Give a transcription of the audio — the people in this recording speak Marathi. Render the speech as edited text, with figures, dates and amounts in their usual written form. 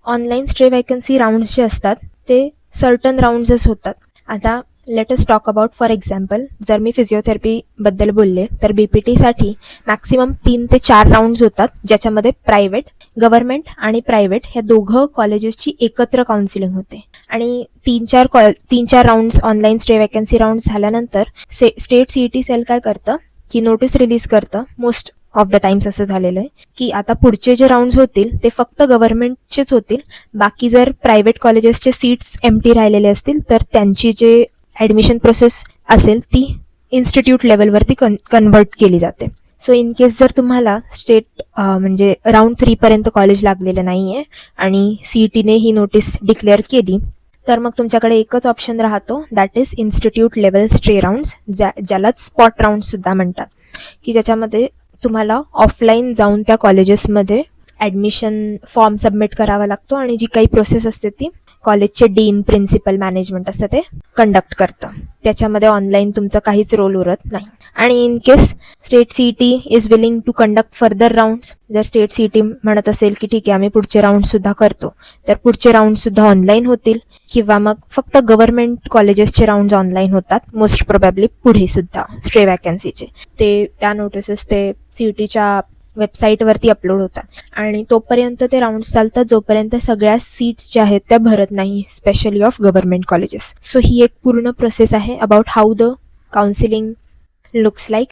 ऑनलाईन स्ट्रे वॅकन्सी राऊंड्स जे असतात ते सर्टन राऊंड्सच होतात. आता let us talk about for example, जर मी फिजिओथेरपीबद्दल बोलले तर BPTसाठी मॅक्सिमम 3 ते 4 राऊंड्स होतात, ज्याच्यामध्ये प्रायव्हेट, गव्हर्नमेंट आणि प्रायव्हेट ह्या दोघं कॉलेजेसची एकत्र काउन्सिलिंग होते. आणि 3-4 rounds online stay vacancy rounds झाल्यानंतर स्टेट CET सेल काय करतं की नोटीस रिलीज करतं. मोस्ट ऑफ द टाइम्स असं झालेलं आहे की आता पुढचे जे राऊंड्स होतील ते फक्त गव्हर्नमेंटचेच होतील. बाकी जर प्रायव्हेट कॉलेजेसचे सीट्स एम्प्टी राहिलेले असतील तर त्यांची जे ॲडमिशन प्रोसेस असेल ती इन्स्टिट्यूट लेवलवरती कन्व्हर्ट केली जाते. सो इन केस जर तुम्हाला स्टेट म्हणजे राऊंड 3 पर्यंत कॉलेज लागलेलं नाही आहे आणि CETने ही नोटीस डिक्लेअर केली तर मग तुमच्याकडे एकच ऑप्शन राहतो, that is institute level stay rounds, ज्यालाच स्पॉट राऊंड सुद्धा म्हणतात, की ज्याच्यामध्ये तुम्हाला ऑफलाईन जाऊन त्या कॉलेजेसमध्ये ॲडमिशन फॉर्म सबमिट करावा लागतो आणि जी काही प्रोसेस असते ती कॉलेजचे डीन, प्रिन्सिपल, मॅनेजमेंट असतं ते कंडक्ट करतं. त्याच्यामध्ये ऑनलाईन तुमचं काहीच रोल उरत नाही. आणि in case state CET is willing to conduct further rounds, जर स्टेट CET म्हणत असेल की ठीक आहे आम्ही पुढचे राऊंडसुद्धा करतो, तर पुढचे राऊंडसुद्धा ऑनलाईन होतील किंवा मग फक्त गव्हर्नमेंट कॉलेजेसचे राऊंड्स ऑनलाईन होतात मोस्ट प्रोबॅबली पुढे सुद्धा स्ट्रे वॅकन्सीचे. ते त्या नोटिसेस ते CETच्या वेबसाईटवरती अपलोड होतात आणि तोपर्यंत ते राऊंड्स चालतात जोपर्यंत सगळ्या सीट्स ज्या आहेत त्या भरत नाही, specially of government colleges. So ही एक पूर्ण प्रोसेस आहे about how the counselling looks like.